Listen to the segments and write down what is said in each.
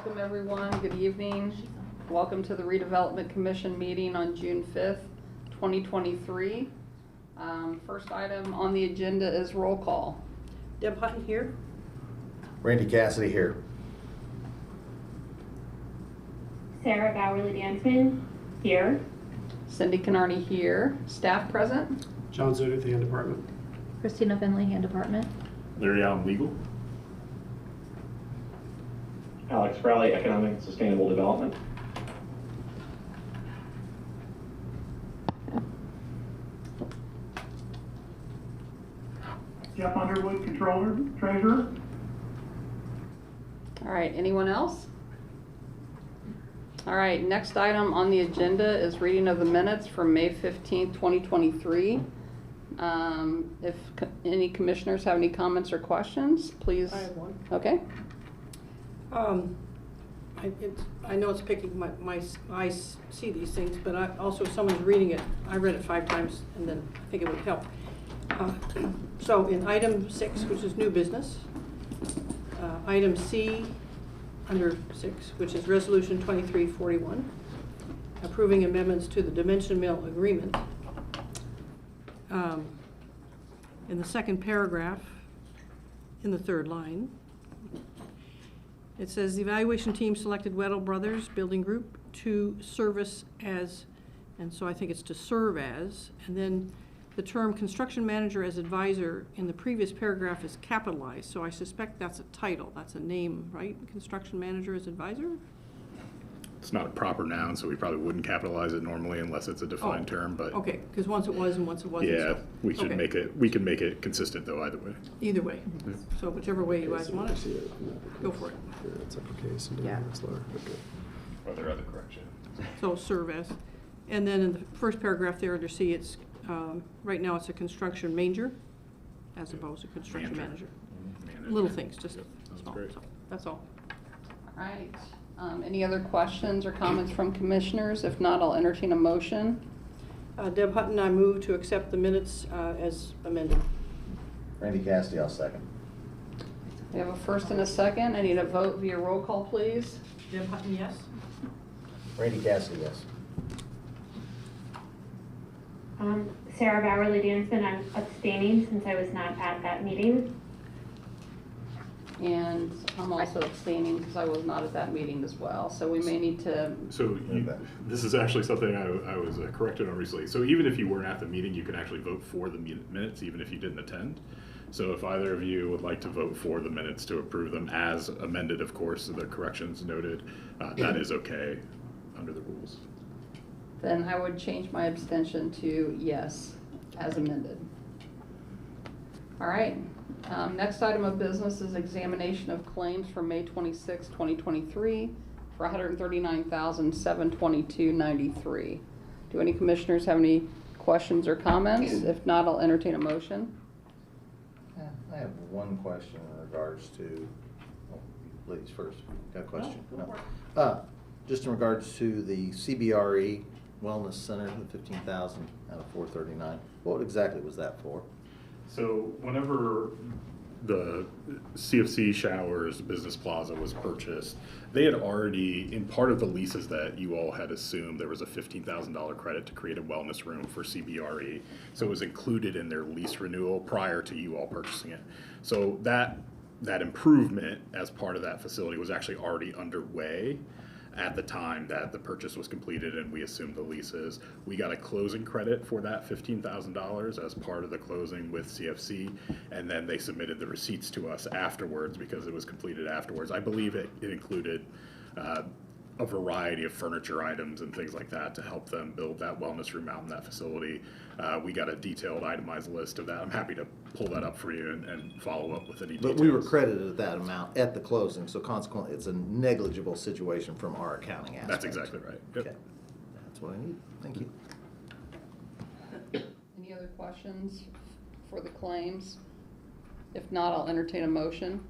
Welcome everyone, good evening. Welcome to the Redevelopment Commission meeting on June 5th, 2023. First item on the agenda is roll call. Deb Hutton here. Randy Cassidy here. Sarah Bowerly-Dansman here. Cindy Canarney here. Staff present? John Zudik, the Hand Department. Christina Finley, Hand Department. Larry Allen, Legal. Alex Crowley, Economic and Sustainable Development. Jeff Underwood, Controller, Treasurer. All right, anyone else? All right, next item on the agenda is reading of the minutes from May 15th, 2023. If any commissioners have any comments or questions, please. I have one. Okay. I know it's picking my eyes see these things, but also if someone's reading it, I read it 5 times and then I think it would help. So in item 6, which is new business, item C under 6, which is resolution 2341, approving amendments to the dimension mill agreement. In the second paragraph, in the 3rd line, it says the evaluation team selected Weddell Brothers Building Group to service as, and so I think it's to serve as, and then the term construction manager as advisor in the previous paragraph is capitalized, so I suspect that's a title, that's a name, right? Construction manager as advisor? It's not a proper noun, so we probably wouldn't capitalize it normally unless it's a defined term, but. Okay, because once it was and once it wasn't. Yeah, so. we should Okay. make it, we can make it consistent though either way. Either way, so whichever way you guys want it, go for it. That's uppercase and Yeah. that's lower. Okay. Are there other corrections? So serve as. And then in the first paragraph there under C, it's, right now it's a construction manager as opposed to construction manager. Little things, just small, great. so that's all. All right. Any other questions or comments from commissioners? If not, I'll entertain a motion. Deb Hutton, I move to accept the minutes as amended. Randy Cassidy, I'll second. We have a first and a second. I need a vote via roll call, please. Deb Hutton, yes? Randy Cassidy, yes. Sarah Bowerly-Dansman, I'm abstaining since I was not at that meeting. And I'm also abstaining because I was not at that meeting as well. So we may need to, So this is actually something I was corrected on recently. So even if you weren't at the meeting, you can actually vote for the minutes, even if you didn't attend. So if either of you would like to vote for the minutes to approve them as amended, of course, the corrections noted, that is okay under the rules. then I would change my abstention to yes, as amended. All right. Next item of business is examination of claims for May 26, 2023 for $139,722.93. Do any commissioners have any questions or comments? If not, I'll entertain a motion. I have one question in regards to, ladies first, got a question? No. Just in regards to the CBRE Wellness Center, the 15,000 out of 439. What exactly was that for? So whenever the CFC Showers Business Plaza was purchased, they had already, in part of the leases that you all had assumed, there was a $15,000 credit to create a wellness room for CBRE. So it was included in their lease renewal prior to you all purchasing it. So that improvement as part of that facility was actually already underway at the time that the purchase was completed and we assumed the leases. We got a closing credit for that $15,000 as part of the closing with CFC, and then they submitted the receipts to us afterwards because it was completed afterwards. I believe it included a variety of furniture items and things like that to help them build that wellness room out in that facility. We got a detailed itemized list of that. I'm happy to pull that up for you and follow up with any details. But we were credited that amount at the closing, so consequently, it's a negligible situation from our accounting aspect. That's exactly right. Yep. Okay, that's what I need. Thank you. Any other questions for the claims? If not, I'll entertain a motion.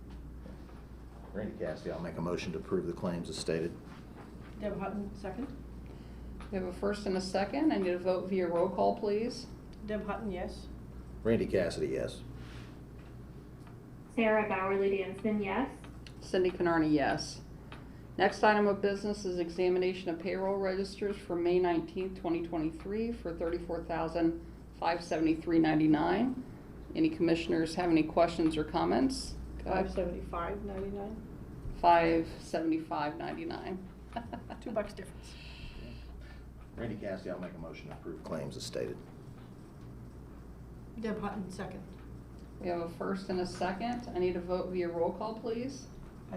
Randy Cassidy, I'll make a motion to approve the claims as stated. Deb Hutton, second. We have a first and a second. I need a vote via roll call, please. Deb Hutton, yes? Randy Cassidy, yes. Sarah Bowerly-Dansman, yes. Cindy Canarney, yes. Next item of business is examination of payroll registers for May 19th, 2023 for $34,573.99. Any commissioners have any questions or comments? $575.99. $575.99. $2 difference. Randy Cassidy, I'll make a motion to approve claims as stated. Deb Hutton, second. We have a first and a second. I need a vote via roll call, please.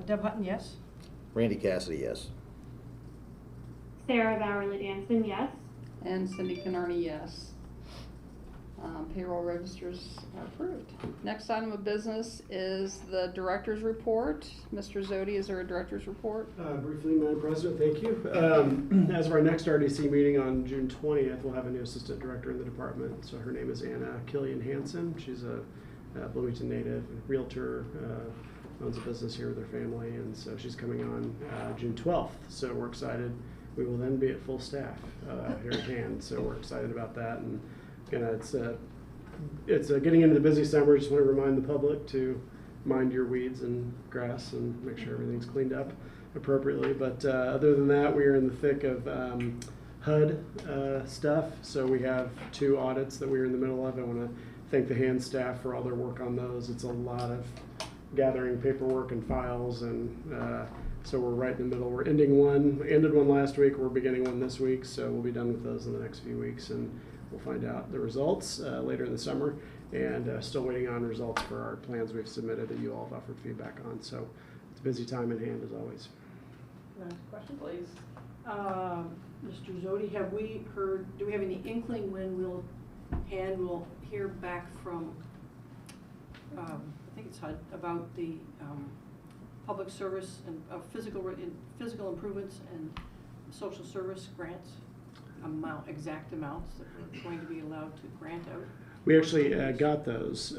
Deb Hutton, yes. Randy Cassidy, yes. Sarah Bowerly Danson, yes. And Cindy Canarney, yes. Payroll registers are approved. Next item of business is the director's report. Mr. Zodi, is there a director's report? Briefly, Madam President, thank you. As of our next RDC meeting on June 20th, we'll have a new assistant director in the department. So her name is Anna Killian Hansen. She's a Bloomington native, realtor, owns a business here with her family, and so she's coming on June 12th. So we're excited. We will then be at full staff here at hand. So we're excited about that. And it's getting into the busy summer. Just want to remind the public to mind your weeds and grass and make sure everything's cleaned up appropriately. But other than that, we are in the thick of HUD stuff. So we have 2 audits that we're in the middle of. I want to thank the hand staff for all their work on those. It's a lot of gathering paperwork and files, and so we're right in the middle. We're ended one last week. We're beginning one this week, so we'll be done with those in the next few weeks, and we'll find out the results later in the summer, and still waiting on results for our plans we've submitted that you all have offered feedback on. So it's a busy time in hand as always. Question, please. Mr. Zodi, do we have any inkling when we'll hear back from, I think it's HUD, about the public service and physical improvements and social service grants? Exact amounts that we're going to be allowed to grant out? We actually got those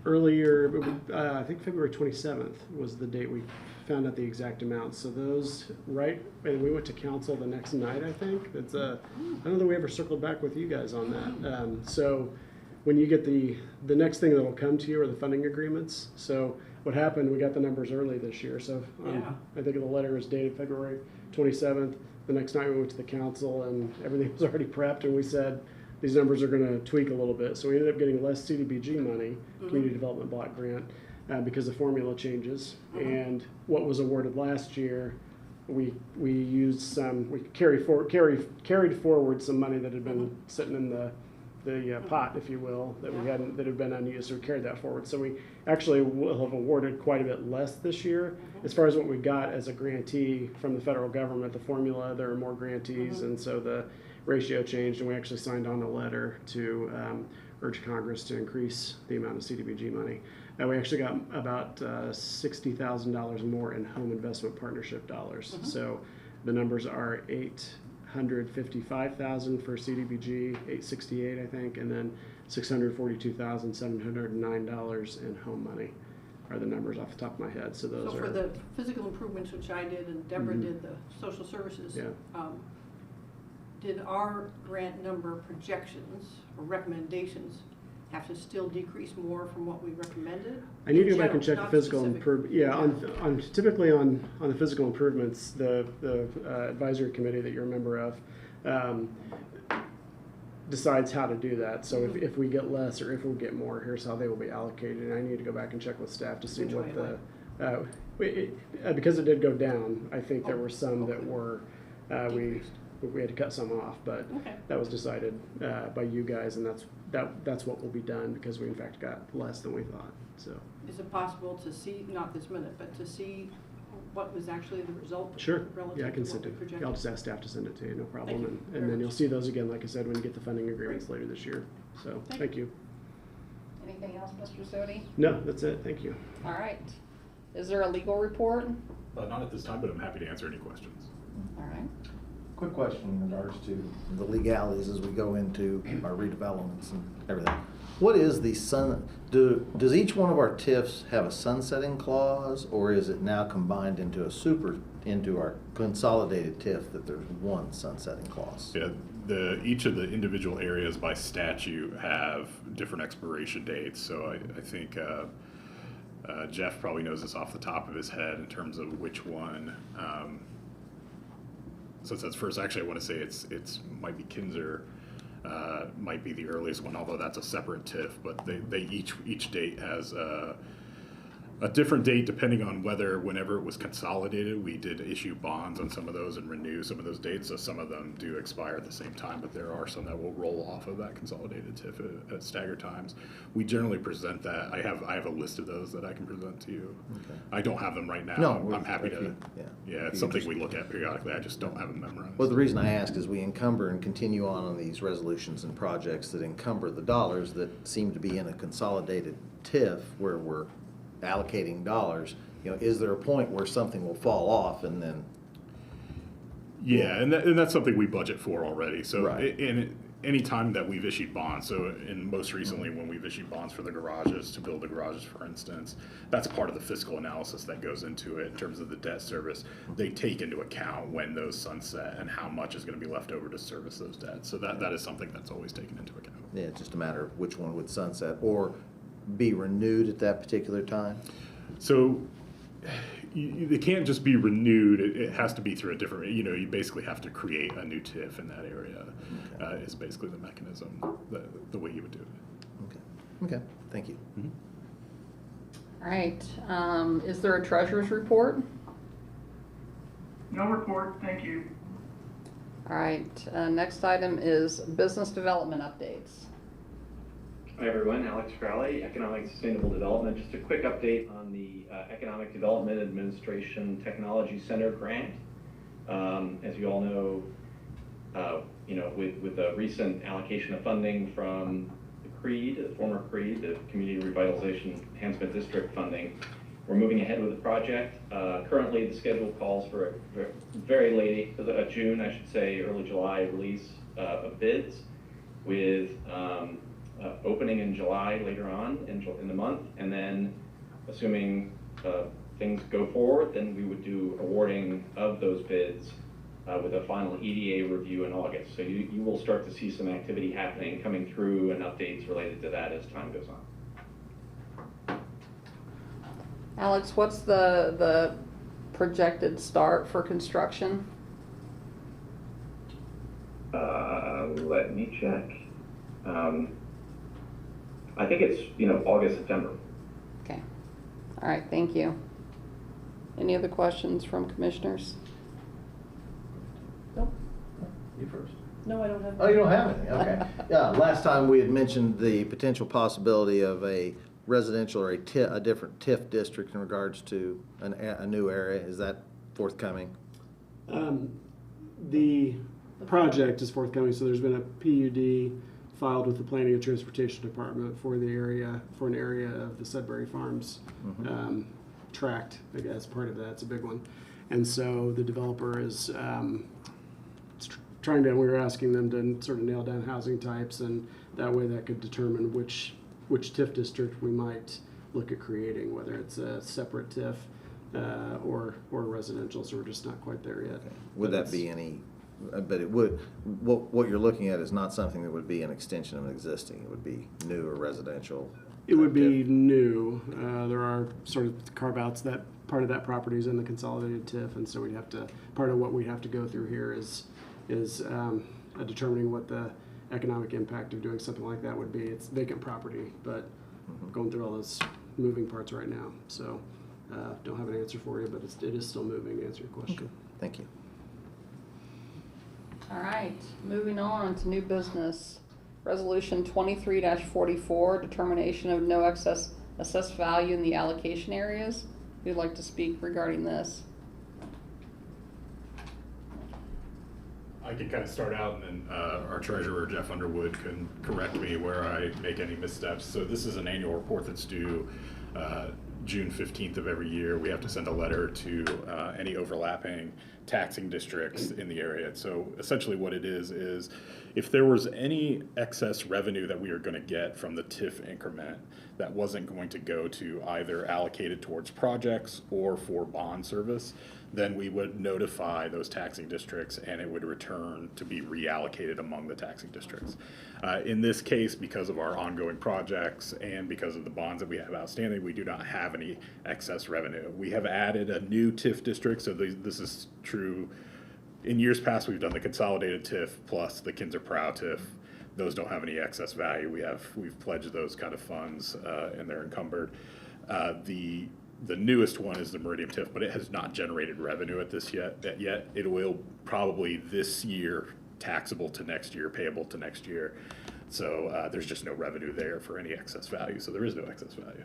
earlier, I think February 27th was the date we found out the exact amounts. So those, and we went to council the next night, I think. I don't know that we ever circled back with you guys on that. So when you get the next thing that'll come to you are the funding agreements. So what happened, we got the numbers early this year. So I think the letter is dated February 27th. The next night we went to the council and everything was already prepped, and we said these numbers are going to tweak a little bit. So we ended up getting less CDBG money, Community Development Block Grant, because the formula changes. And what was awarded last year, we used some, we carried forward some money that had been sitting in the pot, if you will, that had been unused, so we carried that forward. So we actually will have awarded quite a bit less this year. As far as what we got as a grantee from the federal government, the formula, there are more grantees, and so the ratio changed, and we actually signed on a letter to urge Congress to increase the amount of CDBG money. We actually got about $60,000 more in home investment partnership dollars. So the numbers are $855,000 for CDBG, $868 I think, and then $642,709 in home money are the numbers off the top of my head. So those So are for the physical improvements, which I did and Deborah did the social services, did our grant number projections or recommendations have to still decrease more from what we recommended? I need to go back and check the physical improvement. Yeah, typically on the physical improvements, the advisory committee that you're a member of decides how to do that. So if we get less or if we get more, here's how they will be allocated. And I need to go back and check with staff to see what because it did go down. I think there were some that were we had to cut some off, but that was decided by you guys, and that's what will be done because we in fact got less than we thought. So is it possible to see, not this minute, but to see what was actually the result? Sure. Relative Yeah, I can to send what it. we projected? I'll just ask staff to send it to you, no problem. Thank you And then you'll see those again, like I said, when you get the funding agreements later this year. So thank you. Anything else, Mr. Zodi? No, that's it. Thank you. All right. Is there a legal report? Not at this time, but I'm happy to answer any questions. All right. Quick question in regards to the legalities as we go into our redevelopments and everything. What is the does each one of our TIFs have a sunsetting clause, or is it now combined into our consolidated TIF that there's one sunsetting clause? Yeah, each of the individual areas by statute have different expiration dates. So I think Jeff probably knows this off the top of his head in terms of which one. Since that's first, actually, I want to say it's might be Kinzer, might be the earliest one, although that's a separate TIF. But they each date has a different date depending on whenever it was consolidated. We did issue bonds on some of those and renew some of those dates, so some of them do expire at the same time, but there are some that will roll off of that consolidated TIF at staggered times. We generally present that. I have a list of those that I can present to you. Okay. I don't have them right now. No, I'm happy if to. you- Yeah, If it's you something just- we look at periodically. I just don't have them memorized. Well, the reason I ask is we encumber and continue on these resolutions and projects that encumber the dollars that seem to be in a consolidated TIF where we're allocating dollars. You know, is there a point where something will fall off and then? Yeah, and that's something we budget for already. So Right. any time that we've issued bonds, so in most recently when we've issued bonds for the garages, to build the garages, for instance, that's part of the fiscal analysis that goes into it in terms of the debt service. They take into account when those sunset and how much is going to be left over to service those debts. So that is something that's always taken into account. Yeah, it's just a matter of which one would sunset or be renewed at that particular time? So they can't just be renewed. It has to be through a different, you basically have to create a new TIF in that area. Okay. Is basically the mechanism, the way you would do it. Okay, okay, thank you. All right, is there a treasurer's report? No report, thank you. All right, next item is business development updates. Hi everyone, Alex Crowley, Economic Sustainable Development. Just a quick update on the Economic Development Administration Technology Center grant. As you all know, with the recent allocation of funding from the CREED, the former CREED, the Community Revitalization Enhancement District funding, we're moving ahead with the project. Currently, the schedule calls for a very late, June, I should say, early July release of bids with opening in July later on in the month, and then assuming things go forward, then we would do awarding of those bids with a final EDA review in August. So you will start to see some activity happening coming through and updates related to that as time goes on. Alex, what's the projected start for construction? Let me check. I think it's, August, September. Okay, all right, thank you. Any other questions from commissioners? You first. No, I don't have. Oh, you don't have anything, okay. Yeah, last time we had mentioned the potential possibility of a residential or a different TIF district in regards to a new area. Is that forthcoming? The project is forthcoming, so there's been a PUD filed with the Planning and Transportation Department for an area of the Sudbury Farms tract, I guess, part of that. It's a big one. And so the developer is we were asking them to sort of nail down housing types, and that way that could determine which TIF district we might look at creating, whether it's a separate TIF or residential, so we're just not quite there yet. Okay. Would that be any, but it would, what you're looking at is not something that would be an extension of an existing, it would be new or residential? It would be TIF? new. There are sort of carve-outs that part of that property is in the consolidated TIF, and so part of what we have to go through here is determining what the economic impact of doing something like that would be. It's vacant property, but going through all those moving parts right now. So don't have an answer for you, but it is still moving, to answer your question. Okay. Thank you. All right, moving on to new business. Resolution 23-44, determination of no excess assessed value in the allocation areas. Who'd like to speak regarding this? I can kind of start out, and then our treasurer, Jeff Underwood, can correct me where I make any missteps. So this is an annual report that's due June 15th of every year. We have to send a letter to any overlapping taxing districts in the area. So essentially what it is if there was any excess revenue that we are going to get from the TIF increment that wasn't going to go to either allocated towards projects or for bond service, then we would notify those taxing districts and it would return to be reallocated among the taxing districts. In this case, because of our ongoing projects and because of the bonds that we have outstanding, we do not have have any excess revenue. We have added a new TIF district, so this is true. In years past, we've done the consolidated TIF plus the Kinzer Prow TIF. Those don't have any excess value. We've pledged those kind of funds, and they're encumbered. The newest one is the Meridian TIF, but it has not generated revenue at this yet. It will probably this year taxable to next year, payable to next year. So there's just no revenue there for any excess value. So there is no excess value.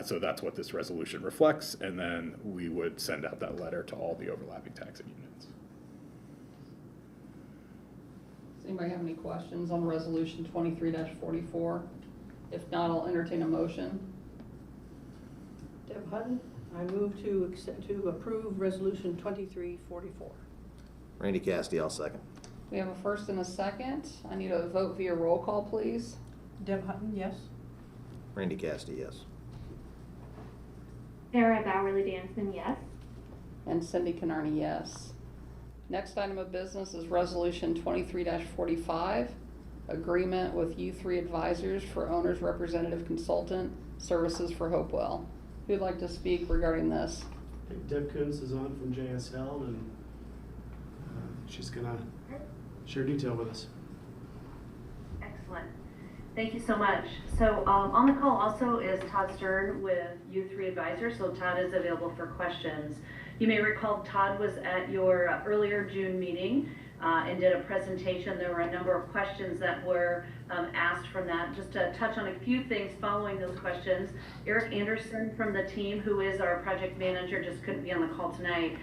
So that's what this resolution reflects. And then we would send out that letter to all the overlapping taxing units. Does anybody have any questions on resolution 23-44? If not, I'll entertain a motion. Deb Hutton, I move to approve resolution 2344. Randy Cassidy, I'll second. We have a first and a second. I need a vote via roll call, please. Deb Hutton, yes. Randy Cassidy, yes. Sarah Bowerly Dansman, yes. And Cindy Canarney, yes. Next item of business is resolution 23-45, agreement with U3 Advisors for Owner's Representative Consultant Services for Hopewell. Who'd like to speak regarding this? I think Deb Kuntz is on from JSL, and she's gonna share detail with us. Excellent. Thank you so much. So on the call also is Todd Stern with U3 Advisors, so Todd is available for questions. You may recall Todd was at your earlier June meeting and did a presentation. There were a number of questions that were asked from that. Just to touch on a few things following those questions, Eric Anderson from the team, who is our project manager, just couldn't be on the call tonight,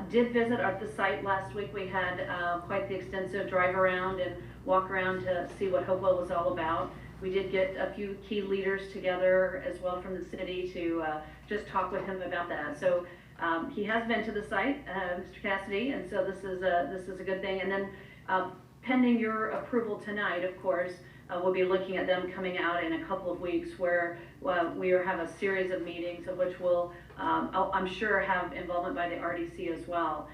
did visit at the site last week. We had quite the extensive drive around and walk around to see what Hopewell was all about. We did get a few key leaders together as well from the city to just talk with him about that. So he has been to the site, Mr. Cassidy, and so this is a good thing. And then pending your approval tonight, of course, we'll be looking at them coming out in a couple of weeks where we have a series of meetings of which we'll, I'm sure, have involvement by the RDC as well.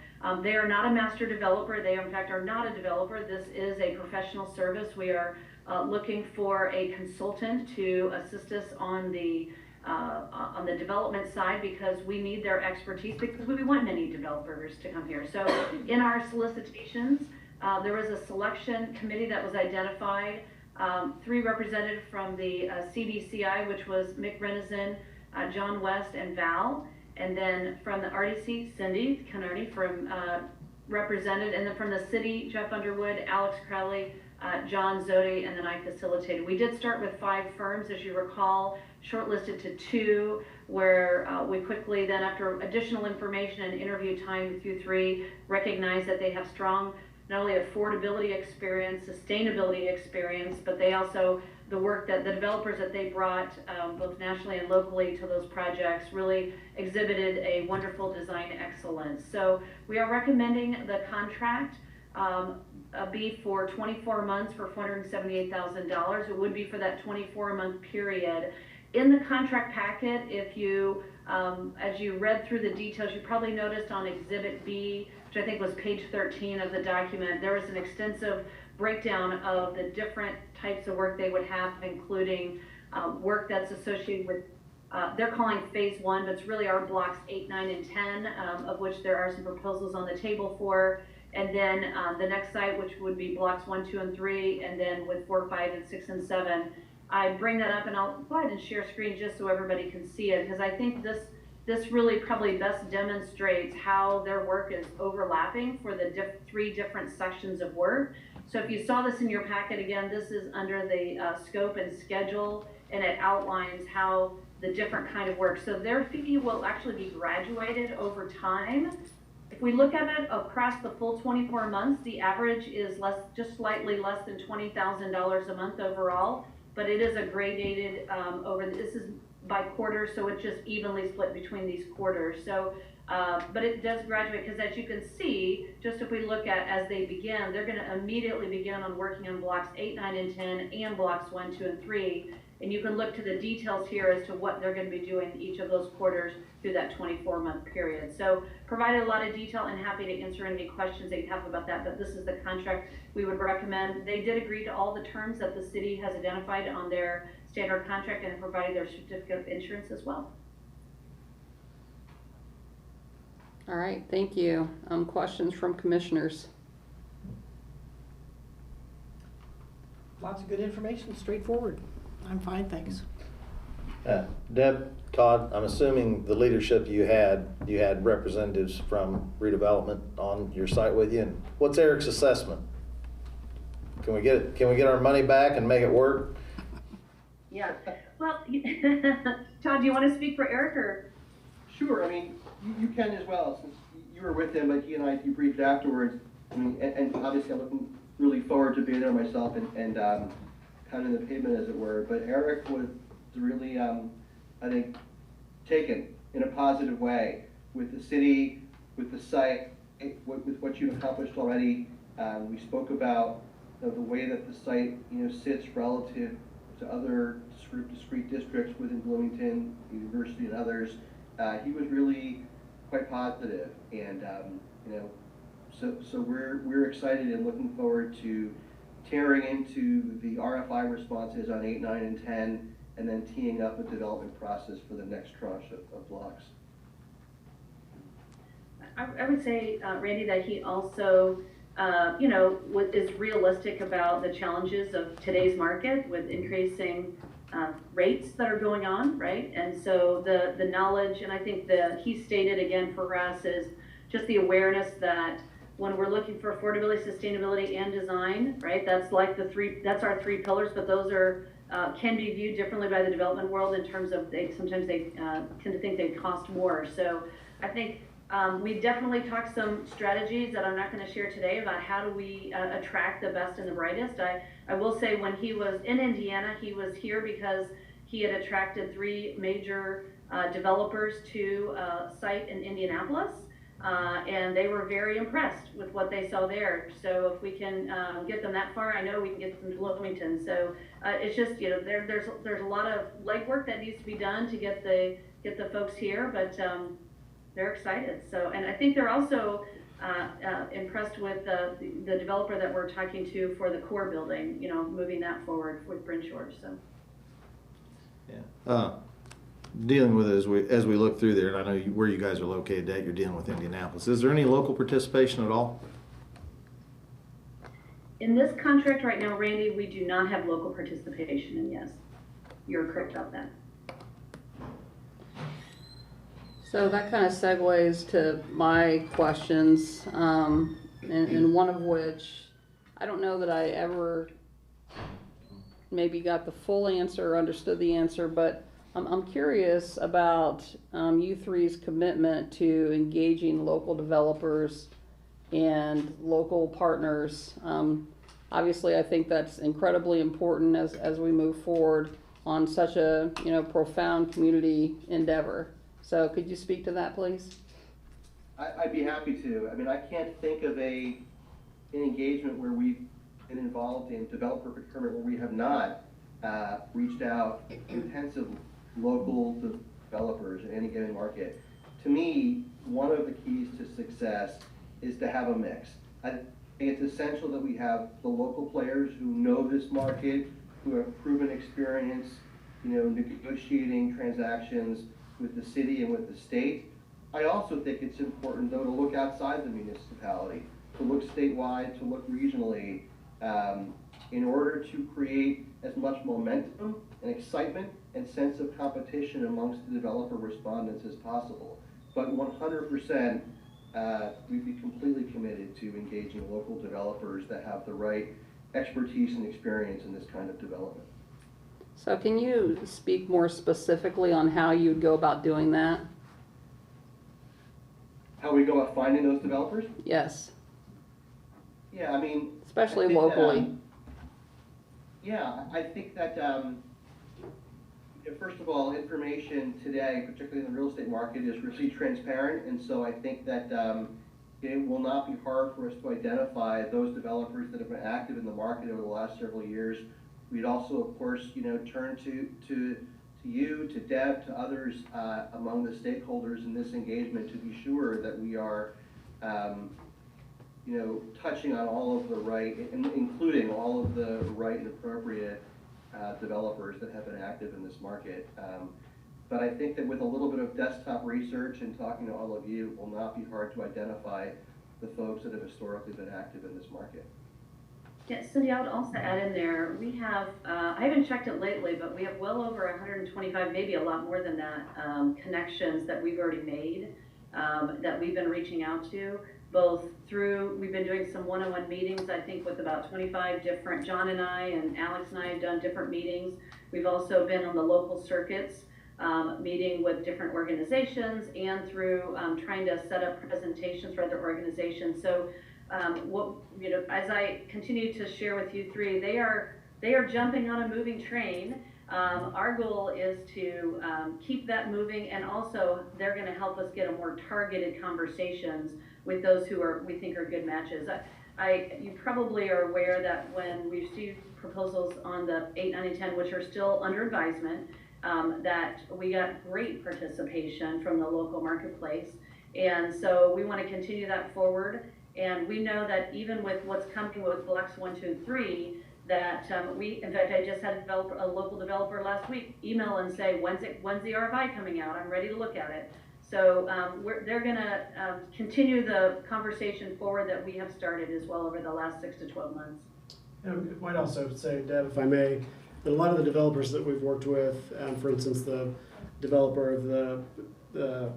They are not a master developer. They, in fact, are not a developer. This is a professional service. We are looking for a consultant to assist us on the development side because we need their expertise because we want many developers to come here. So in our solicitations, there was a selection committee that was identified. 3 representatives from the CDCI, which was Mick Renison, John West, and Val. And then from the RDC, Cindy Canarney from represented. And then from the city, Jeff Underwood, Alex Crowley, John Zodi, and then I facilitated. We did start with 5 firms, as you recall, shortlisted to 2, where we quickly then, after additional information and interview time with U3, recognized that they have strong not only affordability experience, sustainability experience, but they also, the work that the developers that they brought both nationally and locally to those projects really exhibited a wonderful design excellence. So we are recommending the contract be for 24 months for $478,000. It would be for that 24-month period. In the contract packet, if you, as you read through the details, you probably noticed on Exhibit B, which I think was page 13 of the document, there was an extensive breakdown of the different types of work they would have, including work that's associated with, they're calling phase 1, but it's really our blocks 8, 9, and 10, of which there are some proposals on the table for. And then the next site, which would be blocks 1, 2, and 3, and then with 4, 5, and 6, and 7. I bring that up, and I'll go ahead and share screen just so everybody can see it, because I think this really probably best demonstrates how their work is overlapping for the 3 different sections of work. So if you saw this in your packet, again, this is under the scope and schedule, and it outlines how the different kind of work. So their fee will actually be graduated over time. If we look at it across the full 24 months, the average is just slightly less than $20,000 a month overall, but it is a gradated this is by quarter, so it's just evenly split between these quarters. So, but it does graduate because, as you can see, just if we look at as they begin, they're going to immediately begin on working on blocks 8, 9, and 10, and blocks 1, 2, and 3. And you can look to the details here as to what they're going to be doing each of those quarters through that 24-month period. So provided a lot of detail and happy to answer any questions that you have about that, but this is the contract we would recommend. They did agree to all the terms that the city has identified on their standard contract and provided their certificate of insurance as well. All right, thank you. Questions from commissioners? Lots of good information, straightforward. I'm fine, thanks. Deb, Todd, I'm assuming the leadership you had representatives from redevelopment on your site with you. And what's Eric's assessment? Can we get our money back and make it work? Yeah, well, Todd, do you want to speak for Eric or? Sure, I mean, you can as well, since you were with him, but he and I debriefed afterwards. I mean, and obviously I'm looking really forward to being there myself and pounding the pavement, as it were. But Eric was really, I think, taken in a positive way with the city, with the site, with what you've accomplished already. We spoke about the way that the site, sits relative to other discrete districts within Bloomington, the university, and others. He was really quite positive, and so we're excited and looking forward to tearing into the RFI responses on 8, 9, and 10, and then teeing up a development process for the next tranche of blocks. I would say, Randy, that he also, is realistic about the challenges of today's market with increasing rates that are going on, right? And so the knowledge, and I think he stated again for us, is just the awareness that when we're looking for affordability, sustainability, and design, right? That's like that's our 3 pillars, but those are can be viewed differently by the development world in terms of sometimes they tend to think they cost more. So I think we definitely talked some strategies that I'm not going to share today about how do we attract the best and the brightest. I will say when he was in Indiana, he was here because he had attracted 3 major developers to a site in Indianapolis. And they were very impressed with what they saw there. So if we can get them that far, I know we can get them to Bloomington. So it's just, there's a lot of legwork that needs to be done to get the folks here, but they're excited. So, and I think they're also impressed with the developer that we're talking to for the core building, moving that forward with Bryn Shores. So. Yeah. Dealing with it as we look through there, and I know where you guys are located at, you're dealing with Indianapolis. Is there any local participation at all? In this contract right now, Randy, we do not have local participation, and yes, you're correct about that. So that kind of segues to my questions, and one of which, I don't know that I ever maybe got the full answer or understood the answer, but I'm curious about U3's commitment to engaging local developers and local partners. Obviously, I think that's incredibly important as we move forward on such a profound community endeavor. So could you speak to that, please? I'd be happy to. I mean, I can't think of an engagement where we've been involved in developer procurement where we have not reached out intensively local developers in any given market. To me, one of the keys to success is to have a mix. I think it's essential that we have the local players who know this market, who have proven experience, negotiating transactions with the city and with the state. I also think it's important, though, to look outside the municipality, to look statewide, to look regionally, in order to create as much momentum and excitement and sense of competition amongst the developer respondents as possible. But 100%, we'd be completely committed to engaging local developers that have the right expertise and experience in this kind of development. So can you speak more specifically on how you'd go about doing that? How we go about finding those developers? Yes. Yeah, I mean, especially I think locally. I think that first of all, information today, particularly in the real estate market, is really transparent, and so I think that it will not be hard for us to identify those developers that have been active in the market over the last several years. We'd also, of course, turn to you, to Deb, to others among the stakeholders in this engagement to be sure that we are, touching on all of the right, including all of the right and appropriate developers that have been active in this market. But I think that with a little bit of desktop research and talking to all of you, it will not be hard to identify the folks that have historically been active in this market. Yeah, Cindy, I would also add in there, we have, I haven't checked it lately, but we have well over 125, maybe a lot more than that, connections that we've already made, that we've been reaching out to, both through, we've been doing some one-on-one meetings, I think with about 25 different, John and I and Alex and I have done different meetings. We've also been on the local circuits, meeting with different organizations and through trying to set up presentations for other organizations. So what, you know, as I continue to share with you three, they are jumping on a moving train. Our goal is to keep that moving, and also they're going to help us get a more targeted conversations with those who we think are good matches. You probably are aware that when we receive proposals on the 8, 9, and 10, which are still under advisement, that we got great participation from the local marketplace. And so we want to continue that forward. And we know that even with what's coming with Blocks 1, 2, and 3, that in fact, I just had a local developer last week email and say, when's the RFI coming out? I'm ready to look at it. So they're going to continue the conversation forward that we have started as well over the last 6 to 12 months. And I might also say, Deb, if I may, that a lot of the developers that we've worked with, for instance, the developer of the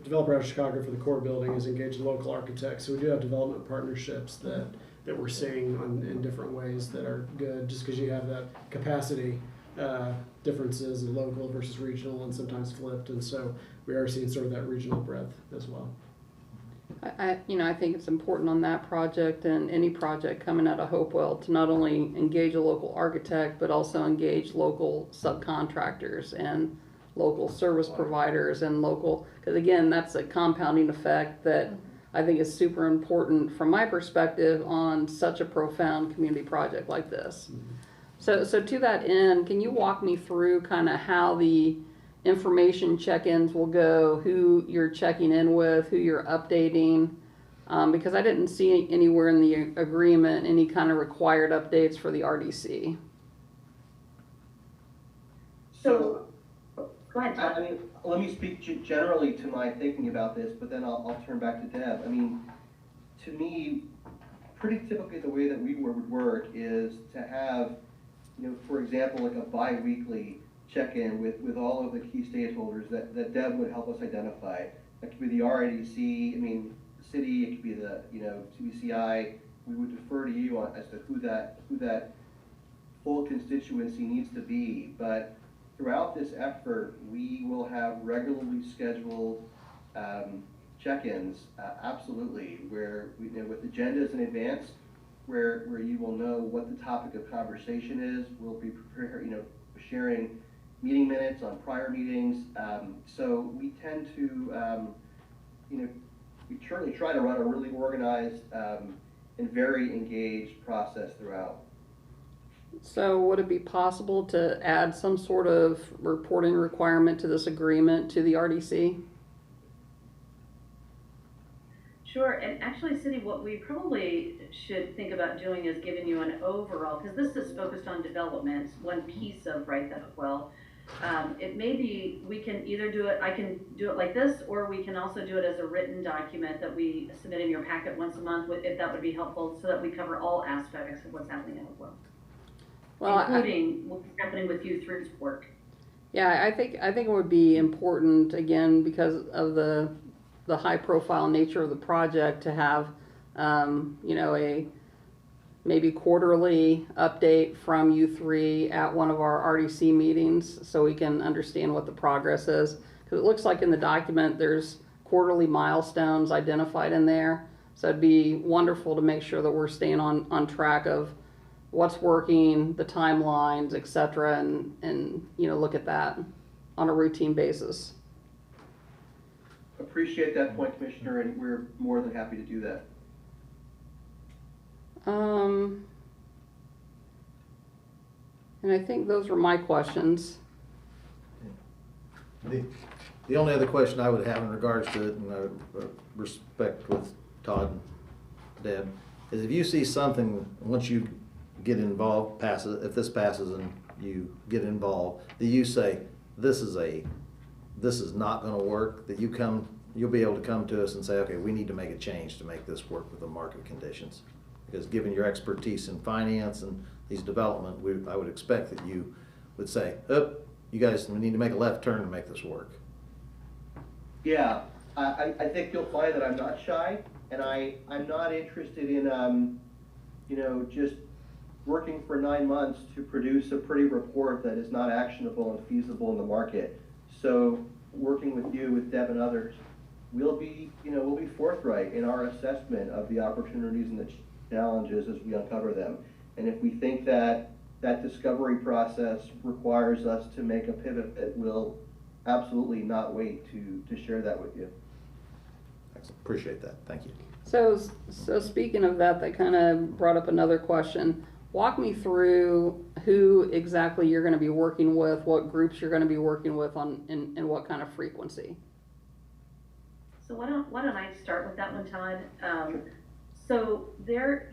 developer out of Chicago for the core building is engaged local architects. So we do have development partnerships that we're seeing in different ways that are good, just because you have that capacity differences in local versus regional and sometimes flipped. And so we are seeing sort of that regional breadth as well. I think it's important on that project and any project coming out of Hopewell to not only engage a local architect, but also engage local subcontractors and local service providers and local, because again, that's a compounding effect that I think is super important from my perspective on such a profound community project like this. So to that end, can you walk me through kind of how the information check-ins will go, who you're checking in with, who you're updating? Because I didn't see anywhere in the agreement any kind of required updates for the RDC. So, go ahead, Todd. I mean, let me speak generally to my thinking about this, but then I'll turn back to Deb. I mean, to me, pretty typically the way that we would work is to have, for example, like a bi-weekly check-in with all of the key stakeholders that Deb would help us identify. That could be the RIDC, the city, it could be the, CBCI. We would defer to you as to who that full constituency needs to be. But throughout this effort, we will have regularly scheduled check-ins, absolutely, where with agendas in advance, where you will know what the topic of conversation is. We'll be sharing meeting minutes on prior meetings. So we tend to, we certainly try to run a really organized and very engaged process throughout. So would it be possible to add some sort of reporting requirement to this agreement to the RDC? Sure, and actually, Cindy, what we probably should think about doing is giving you an overall, because this is focused on development, one piece of it may be, we can either do it, I can do it like this, or we can also do it as a written document that we submit in your packet once a month, if that would be helpful, so that we cover all aspects of what's happening in Hopewell. Well, including what's happening with you through work. Yeah, I think it would be important, again, because of the high profile nature of the project, to have a maybe quarterly update from you three at one of our RDC meetings, so we can understand what the progress is. Because it looks like in the document there's quarterly milestones identified in there, so it'd be wonderful to make sure that we're staying on track of what's working, the timelines, etc., and look at that on a routine basis. Appreciate that point, Commissioner, and we're more than happy to do that. And I think those were my questions. The only other question I would have in regards to it, and I respect with Todd and Deb, is if you see something, once you get involved, if this passes and you get involved, that you say, this is a this is not gonna work, that you'll be able to come to us and say, okay, we need to make a change to make this work with the market conditions. Because given your expertise in finance and these development, I would expect that you would say, oh, you guys, we need to make a left turn to make this work. Yeah, I think you'll find that I'm not shy, and I'm not interested in, just working for 9 months to produce a pretty report that is not actionable and feasible in the market. So, working with you, with Deb and others, we'll be forthright in our assessment of the opportunities and the challenges as we uncover them. And if we think that discovery process requires us to make a pivot, that we'll absolutely not wait to share that with you. Excellent. Appreciate that. Thank you. So speaking of that, that kind of brought up another question. Walk me through who exactly you're going to be working with, what groups you're going to be working with and what kind of frequency. So why don't I start with that one, Todd? So there,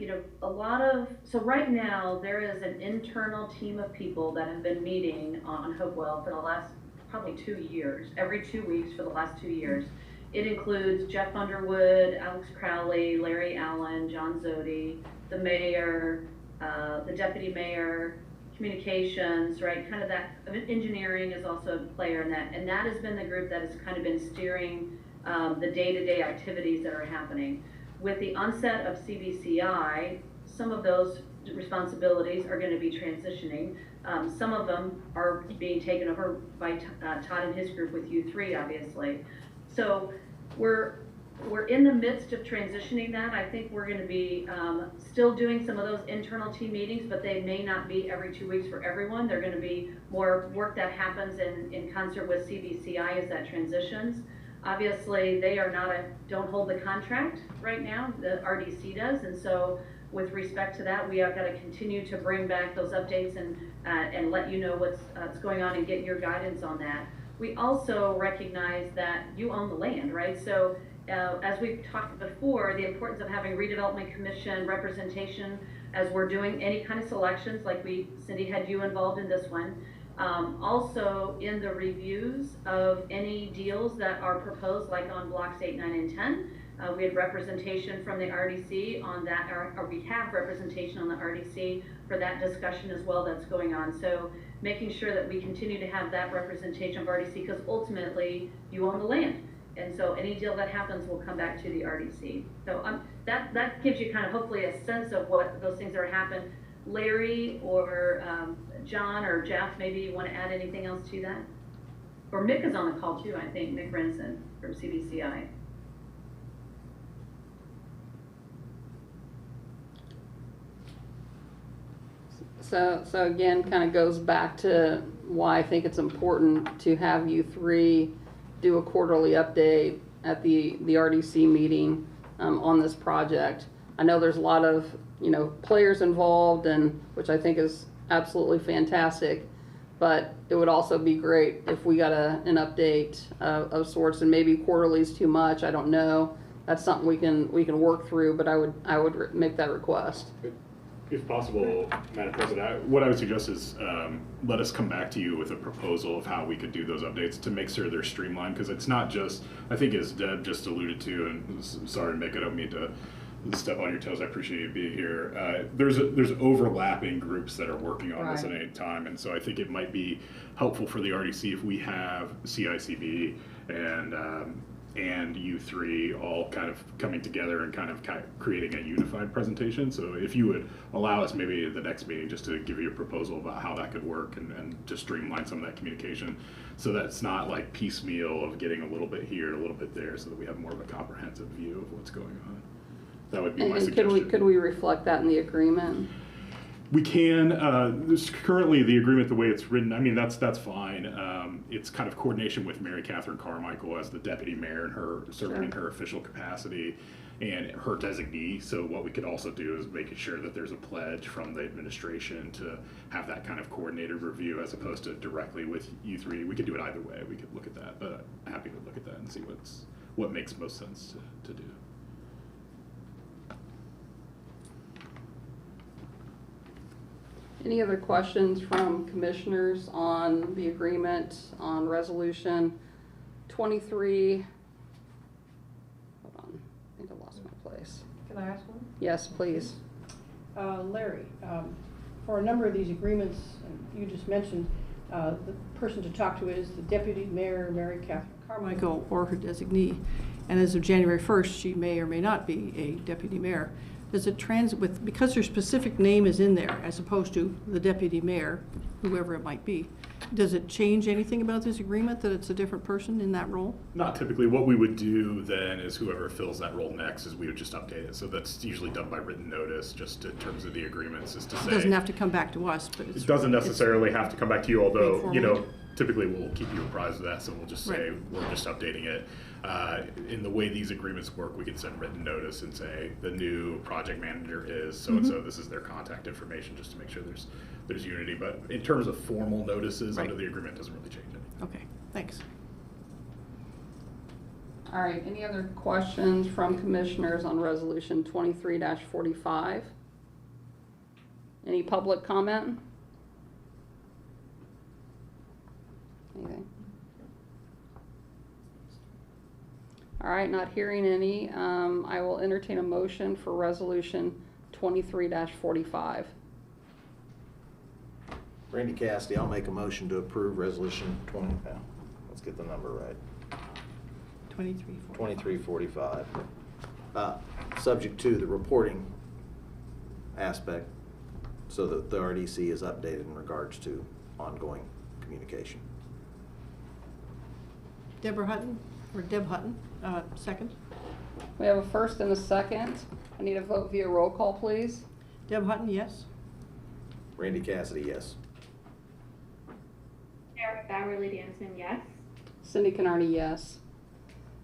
so right now there is an internal team of people that have been meeting on Hopewell for the last probably 2 years, every 2 weeks for the last 2 years. It includes Jeff Underwood, Alex Crowley, Larry Allen, John Zodi, the mayor, the deputy mayor, communications, right? Kind of that, engineering is also a player in that. And that has been the group that has kind of been steering the day-to-day activities that are happening. With the onset of CBCI, some of those responsibilities are going to be transitioning. Some of them are being taken over by Todd and his group with U3, obviously. So we're in the midst of transitioning that. I think we're going to be still doing some of those internal team meetings, but they may not be every 2 weeks for everyone. They're going to be more work that happens in concert with CBCI as that transitions. Obviously, they don't hold the contract right now, the RDC does, and so with respect to that, we have got to continue to bring back those updates and let you know what's going on and get your guidance on that. We also recognize that you own the land, right? So as we've talked before, the importance of having redevelopment commission representation as we're doing any kind of selections, like Cindy had you involved in this one. Also in the reviews of any deals that are proposed, like on blocks 8, 9, and 10, we had representation from the RDC on that, or we have representation on the RDC for that discussion as well that's going on. So making sure that we continue to have that representation of RDC, because ultimately you own the land. And so any deal that happens will come back to the RDC. So that gives you kind of hopefully a sense of what those things are happening. Larry or John or Jeff, maybe you want to add anything else to that? Or Mick is on the call too, I think, Mick Renson from CBCI. So again, kind of goes back to why I think it's important to have you three do a quarterly update at the RDC meeting on this project. I know there's a lot of players involved, and which I think is absolutely fantastic, but it would also be great if we got an update of sorts, and maybe quarterly is too much, I don't know. That's something we can work through, but I would make that request. If possible, Madam President, what I would suggest is let us come back to you with a proposal of how we could do those updates to make sure they're streamlined, because it's not just, I think as Deb just alluded to, and sorry Mick, I don't mean to step on your toes, I appreciate you being here. There's overlapping groups that are working on this at any time, and so I think it might be helpful for the RDC if we have CICB and U3 all kind of coming together and kind of creating a unified presentation. So if you would allow us maybe at the next meeting just to give you a proposal about how that could work and to streamline some of that communication, so that it's not like piecemeal of getting a little bit here, a little bit there, so that we have more of a comprehensive view of what's going on. That would be my suggestion. Could we reflect that in the agreement? We can. Currently, the agreement, the way it's written, I mean, that's fine. It's kind of coordination with Mary Catherine Carmichael as the deputy mayor and her serving in her official capacity and her designee. So what we could also do is making sure that there's a pledge from the administration to have that kind of coordinated review as opposed to directly with U3. We could do it either way. We could look at that, but I'm happy to look at that and see what makes most sense to do. Any other questions from commissioners on the agreement, on resolution? 23, hold on, I think I lost my place. Can I ask one? Yes, please. Larry, for a number of these agreements, and you just mentioned, the person to talk to is the Deputy Mayor, Mary Catherine Carmichael, or her designee. And as of January 1st, she may or may not be a deputy mayor. Does it because her specific name is in there, as opposed to the deputy mayor, whoever it might be, does it change anything about this agreement that it's a different person in that role? Not typically. What we would do then is whoever fills that role next is we would just update it. So that's usually done by written notice, just in terms of the agreements, is to say. It doesn't have to come back to us, but it's. It doesn't necessarily have to come back to you, although, you know, informally. typically we'll keep you apprised of that, so we'll just say, Right. we're just updating it. In the way these agreements work, we can send written notice and say, the new project manager is so-and-so, this is their contact information, just to make sure there's unity. But in terms of formal notices Right. under the agreement, it doesn't really change anything. Okay, thanks. All right, any other questions from commissioners on resolution 23-45? Any public comment? Anything? All right, not hearing any, I will entertain a motion for resolution 23-45. Randy Cassidy, I'll make a motion to approve resolution 20, let's get the number right. 2345. Subject to the reporting aspect, so that the RDC is updated in regards to ongoing communication. Deborah Hutton, or Deb Hutton, second. We have a first and a second. I need a vote via roll call, please. Deb Hutton, yes. Randy Cassidy, yes. Sarah Bowerly Dansman, yes. Cindy Canardi, yes.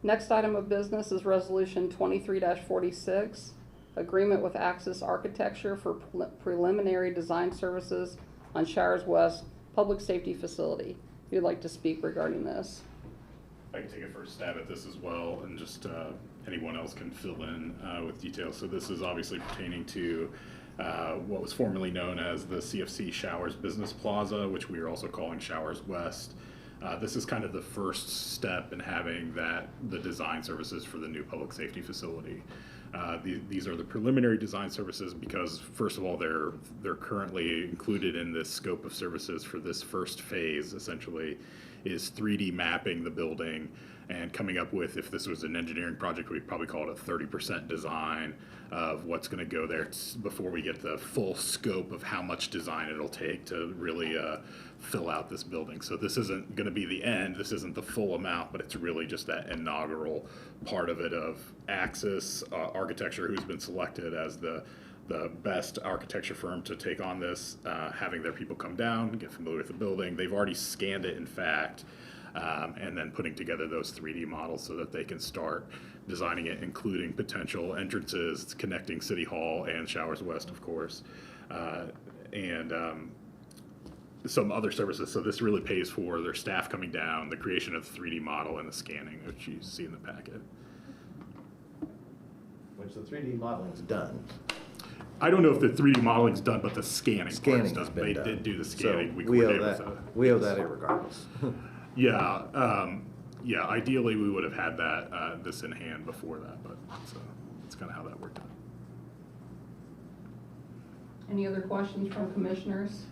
Next item of business is resolution 23-46, agreement with Axis Architecture for preliminary design services on Showers West Public Safety Facility. If you'd like to speak regarding this. I can take a first stab at this as well, and just anyone else can fill in with details. So this is obviously pertaining to what was formerly known as the CFC Showers Business Plaza, which we are also calling Showers West. This is kind of the first step in having the design services for the new public safety facility. These are the preliminary design services because, first of all, they're currently included in this scope of services for this first phase, essentially, is 3D mapping the building and coming up with, if this was an engineering project, we'd probably call it a 30% design of what's going to go there before we get the full scope of how much design it'll take to really fill out this building. So this isn't going to be the end, this isn't the full amount, but it's really just that inaugural part of it of Axis Architecture, who's been selected as the best architecture firm to take on this, having their people come down, get familiar with the building. They've already scanned it, in fact, and then putting together those 3D models so that they can start designing it, including potential entrances connecting City Hall and Showers West, of course, and some other services. So this really pays for their staff coming down, the creation of the 3D model, and the scanning, which you see in the packet. Which the 3D modeling's done. I don't know if the 3D modeling's done, but the scanning part's Scanning's done. been They done. did do the scanning. So We we owe coordinated that, with we owe that irregardless. Yeah, ideally we would have had that, this in hand before that, but that's kind of how that worked out. Any other questions from commissioners?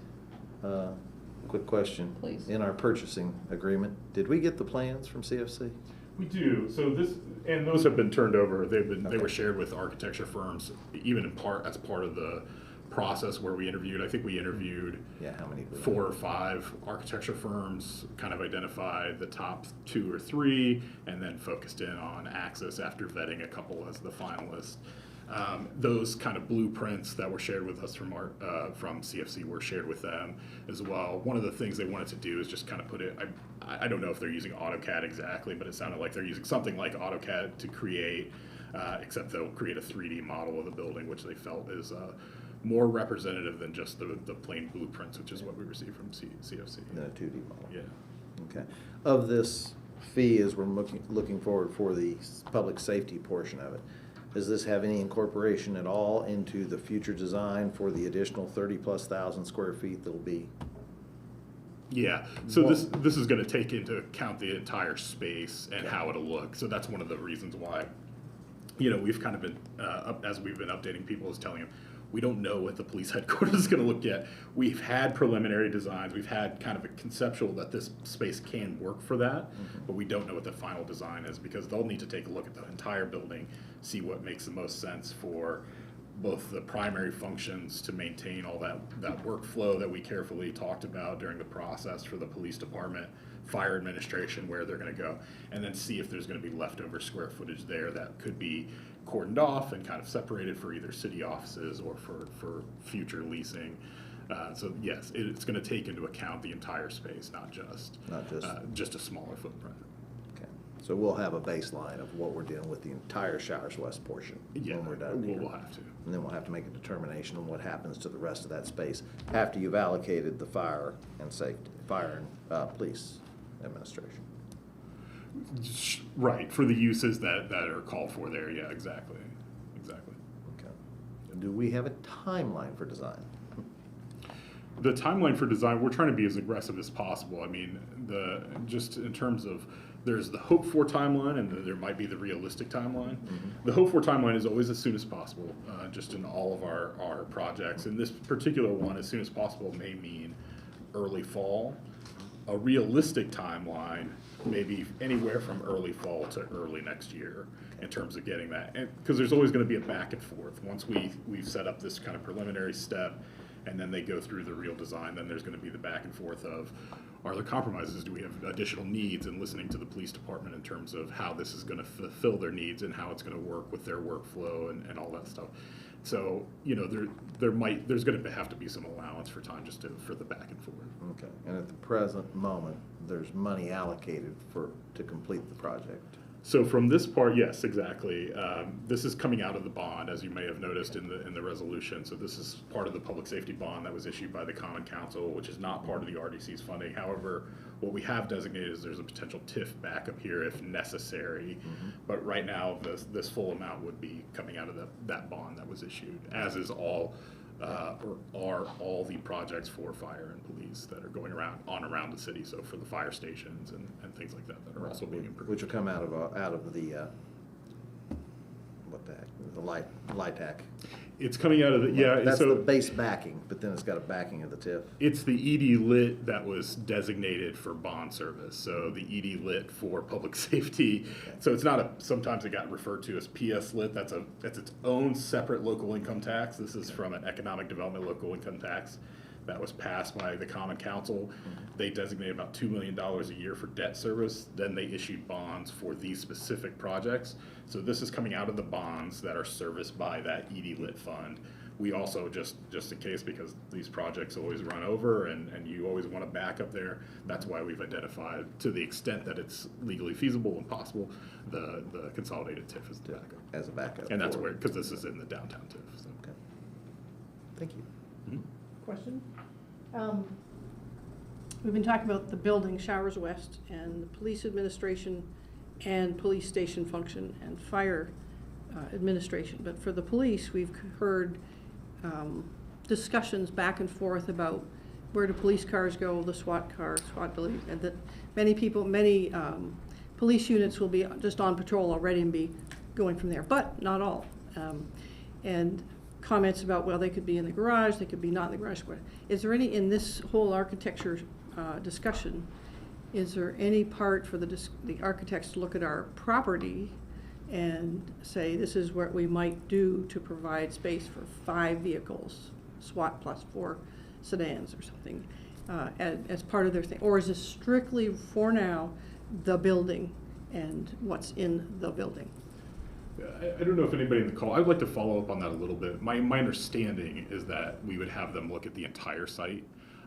Quick question. Please. In our purchasing agreement, did we get the plans from CFC? We do. So those have been turned over. They Okay. were shared with architecture firms, even as part of the process where we interviewed. I think we interviewed Yeah, how many? 4 or 5 architecture firms, kind of identified the top 2 or 3, and then focused in on Axis after vetting a couple as the finalists. Those kind of blueprints that were shared with us from CFC were shared with them as well. One of the things they wanted to do is just kind of put it, I don't know if they're using AutoCAD exactly, but it sounded like they're using something like AutoCAD to create, except they'll create a 3D model of the building, which they felt is more representative than just the plain blueprints, which is what we received from CFC. No, 2D model. Yeah. Okay. Of this fee, as we're looking forward for the public safety portion of it, does this have any incorporation at all into the future design for the additional 30+ thousand square feet that'll be Yeah, so this is gonna take into account the entire space and how it'll look, so that's one of the reasons why, we've kind of been, as we've been updating people, is telling them, we don't know what the police headquarters is gonna look yet. We've had preliminary designs, we've had kind of a conceptual that this space can work for that, but we don't know what the final design is, because they'll need to take a look at the entire building, see what makes the most sense for both the primary functions to maintain all that workflow that we carefully talked about during the process for the police department, fire administration, where they're gonna go, and then see if there's gonna be leftover square footage there that could be cordoned off and kind of separated for either city offices or for future leasing. So yes, it's gonna take into account the entire space, not just a smaller footprint. Okay. So we'll have a baseline of what we're dealing with the entire Showers West portion Yeah, when we're done here. we'll have to. And then we'll have to make a determination on what happens to the rest of that space after you've allocated the fire and police administration. Right, for the uses that are called for there, yeah, exactly. Okay. Do we have a timeline for design? The timeline for design, we're trying to be as aggressive as possible. I mean, just in terms of, there's the hope for timeline and there might be the realistic timeline. The hope for timeline is always as soon as possible, just in all of our projects. And this particular one, as soon as possible, may mean early fall. A realistic timeline may be anywhere from early fall to early next year in terms of getting that. And because there's always going to be a back and forth. Once we've set up this kind of preliminary step, and then they go through the real design, then there's going to be the back and forth of, are there compromises? Do we have additional needs? And listening to the police department in terms of how this is going to fulfill their needs and how it's going to work with their workflow and all that stuff. So, there's going to have to be some allowance for time for the back and forth. Okay. And at the present moment, there's money allocated to complete the project. So from this part, yes, exactly. This is coming out of the bond, as you may have noticed in the resolution. So this is part of the public safety bond that was issued by the Common Council, which is not part of the RDC's funding. However, what we have designated is there's a potential TIF backup here if necessary. But right now, this full amount would be coming out of that bond that was issued, as is all the projects for fire and police that are going around the city. So for the fire stations and things like that are also being improved. Which will come out of the what the heck, the LITAC. It's coming out of That's so the base backing, but then it's got a backing of the TIF. it's the ED lit that was designated for bond service. So the ED lit for public safety. So it's not sometimes it got referred to as PS lit. That's its own separate local income tax. This is from an economic development local income tax that was passed by the Common Council. They designated about $2 million a year for debt service. Then they issued bonds for these specific projects. So this is coming out of the bonds that are serviced by that ED lit fund. We also, just in case, because these projects always run over and you always want to back up there, that's why we've identified, to the extent that it's legally feasible and possible, the consolidated TIF is the backup. As a backup. And that's where, because this is in the downtown TIF. So. Okay. Thank you. Question? We've been talking about the building, Showers West, and the police administration and police station function and fire administration. But for the police, we've heard discussions back and forth about where do police cars go, the SWAT building, and that many police units will be just on patrol already and be going from there, but not all. And comments about, well, they could be in the garage, they could be not in the garage. Is there any, in this whole architecture discussion, is there any part for the architects to look at our property and say, this is what we might do to provide space for 5 vehicles, SWAT plus 4 sedans or something, as part of their thing? Or is this strictly, for now, the building and what's in the building? I don't know if anybody in the call, I'd like to follow up on that a little bit. My understanding is that we would have them look at the entire site.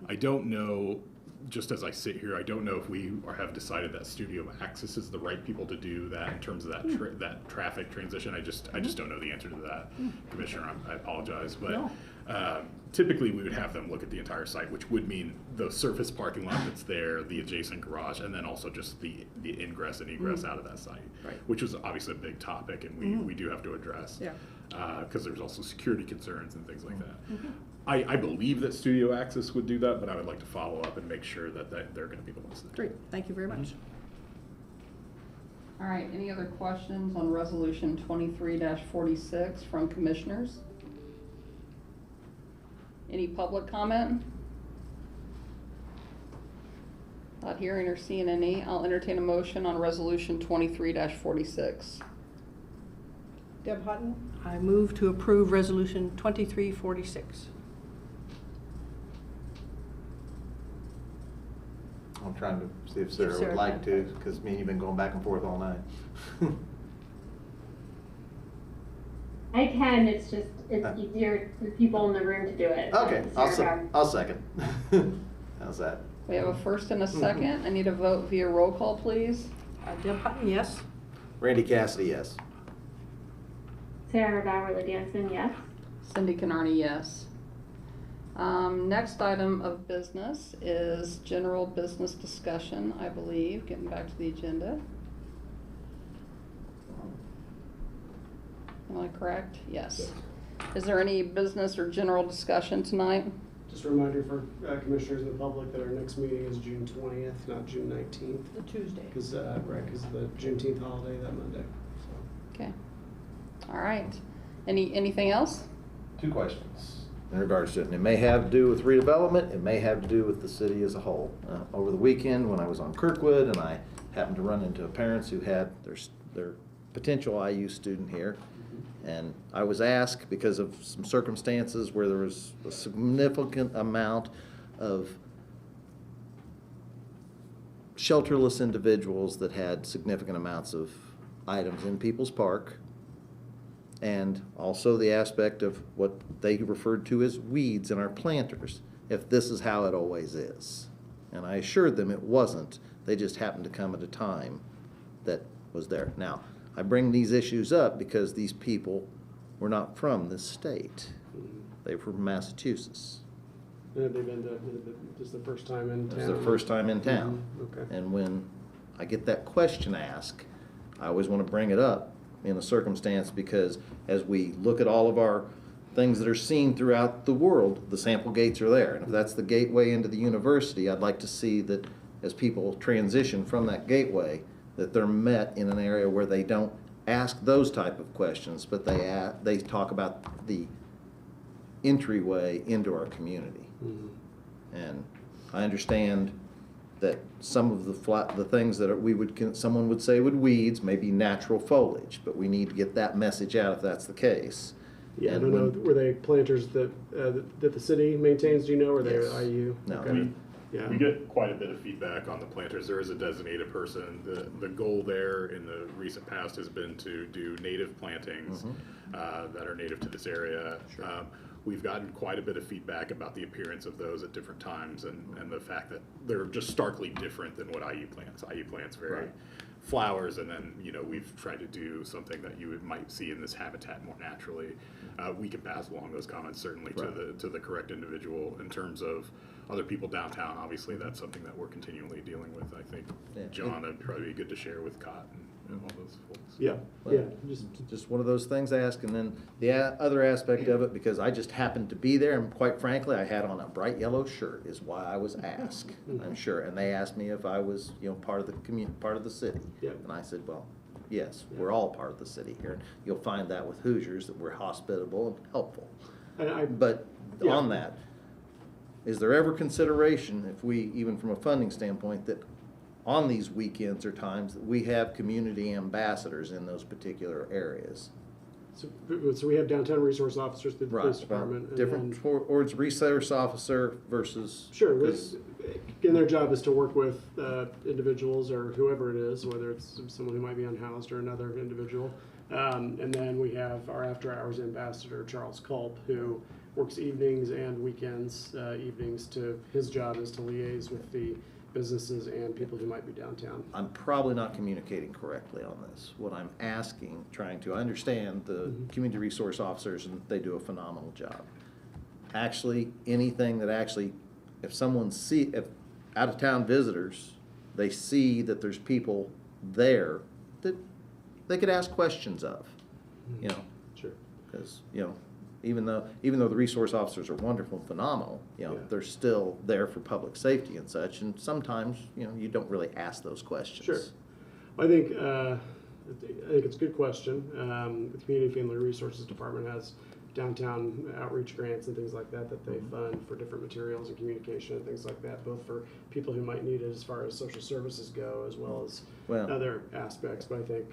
I don't know, just as I sit here, I don't know if we have decided that Studio Access is the right people to do that in terms of that traffic transition. I just don't know the answer to that, Commissioner. I apologize, but typically we would have them look at the entire site, which would mean the surface parking lot that's there, the adjacent garage, and then also just the ingress and egress out of that site, which was obviously a big topic, and we do have to address. Yeah. because there's also security concerns and things like that. I believe that Studio Access would do that, but I would like to follow up and make sure that they're going to be the ones that do it. Great, thank you very much. All right, any other questions on resolution 23-46 from commissioners? Any public comment? Not hearing or seeing any. I'll entertain a motion on resolution 23-46. Deb Hutton? I move to approve resolution 2346. I'm trying to see if Sarah Sarah would like can. to, because me and you've been going back and forth all night. I can, it's just, it's easier for people in the room to do it. Okay, Sarah. I'll second. How's that? We have a first and a second. I need a vote via roll call, please. Deb Hutton, yes. Randy Cassidy, yes. Sarah Bowerly Danson, yes. Cindy Canarney, yes. Next item of business is general business discussion, I believe, getting back to the agenda. Am I correct? Yes. Is there any business or general discussion tonight? Just a reminder for commissioners and the public that our next meeting is June 20th, not June 19th. The Tuesday. Because of the Juneteenth holiday that Monday. So. Okay. All right. Anything else? 2 questions in regards to it. And it may have to do with redevelopment. It may have to do with the city as a whole. Over the weekend when I was on Kirkwood and I happened to run into parents who had their potential IU student here. And I was asked, because of some circumstances where there was a significant amount of shelterless individuals that had significant amounts of items in People's Park, and also the aspect of what they referred to as weeds in our planters, if this is how it always is. And I assured them it wasn't. They just happened to come at a time that was there. Now, I bring these issues up because these people were not from this state. They were from Massachusetts. And have they been just the first time in town? It was their first time in town. Okay. And when I get that question asked, I always want to bring it up in a circumstance, because as we look at all of our things that are seen throughout the world, the sample gates are there. And if that's the gateway into the university, I'd like to see that as people transition from that gateway, that they're met in an area where they don't ask those type of questions, but they talk about the entryway into our community. And I understand that some of the things that someone would say would weeds, may be natural foliage, but we need to get that message out if that's the case. Yeah, And I don't know, were they planters that the city maintains, do you know, or they Yes. are IU? No. Okay. Yeah. We get quite a bit of feedback on the planters. There is a designated person. The goal there in the recent past has been to do native plantings that are native to this area. We've gotten quite a bit of feedback about the appearance of those at different times, and the fact that they're just starkly different than what IU plants. IU plants very flowers, and then we've tried to do something that you might see in this habitat more naturally. We can pass along those comments certainly to the correct individual. In terms of other people downtown, obviously that's something that we're continually dealing with. I think John, it'd probably be good to share with Cott and all those folks. Yeah, Well, yeah, just one of those things I ask. And then the other aspect of it, because I just happened to be there, and quite frankly, I had on a bright yellow shirt, is why I was asked. I'm sure. And they asked me if I was, part of the part of the city. Yeah. And I said, well, yes, we're all part of the city here. And you'll find that with Hoosiers, that we're hospitable and helpful. But on that, is there ever consideration, if we, even from a funding standpoint, that on these weekends or times that we have community ambassadors in those particular areas? So we have downtown resource officers through the police department. and Different, then- or it's resource officer versus. Sure, because- and their job is to work with individuals or whoever it is, whether it's someone who might be unhoused or another individual. And then we have our after-hours ambassador, Charles Culp, who works evenings and weekends. His job is to liaise with the businesses and people who might be downtown. I'm probably not communicating correctly on this. What I'm asking, I understand the community resource officers, and they do a phenomenal job. Actually, anything that if out-of-town visitors, they see that there's people there that they could ask questions of, Sure. Because, even though the resource officers are wonderful and phenomenal, Yeah. they're still there for public safety and such, and sometimes, you don't really ask those questions. Sure. I think it's a good question. The Community Family Resources Department has downtown outreach grants and things like that they fund for different materials and communication and things like that, both for people who might need it as far as social services go, as well as Well, other aspects. But I think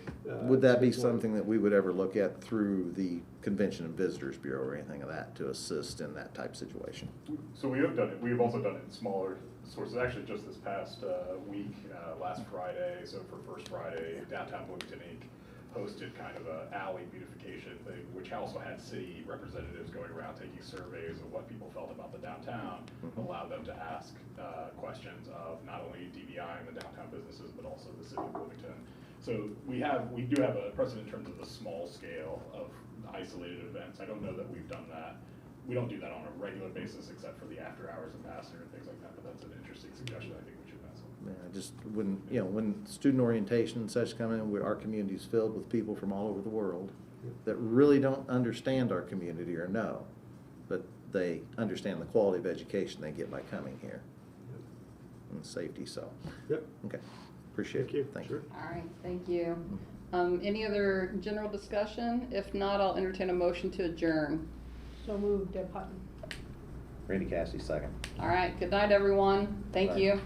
would that be it's a good point. something that we would ever look at through the Convention and Visitors Bureau or anything of that to assist in that type of situation? So we have done it, we've also done it in smaller sources, actually just this past week, last Friday, so for First Friday, Downtown Bloomington Inc. hosted kind of a alley beautification thing, which also had city representatives going around taking surveys of what people felt about the downtown, allowed them to ask questions of not only DBI and the downtown businesses, but also the city of Bloomington. So we do have a precedent in terms of the small scale of isolated events. I don't know that we've done that. We don't do that on a regular basis except for the after hours ambassador and things like that, but that's an interesting suggestion. I think we should pass on. Yeah, just when student orientation and such come in, our community's filled with people from all over the world that really don't understand our community or know, but they understand the quality of education they get by coming here and safety. So, Yep. okay, appreciate Thank you. it. Thank you. All right, thank you. Any other general discussion? If not, I'll entertain a motion to adjourn. So moved, Deb Hutton. Randy Cassidy, second. All right, good night, everyone. Thank Bye. you.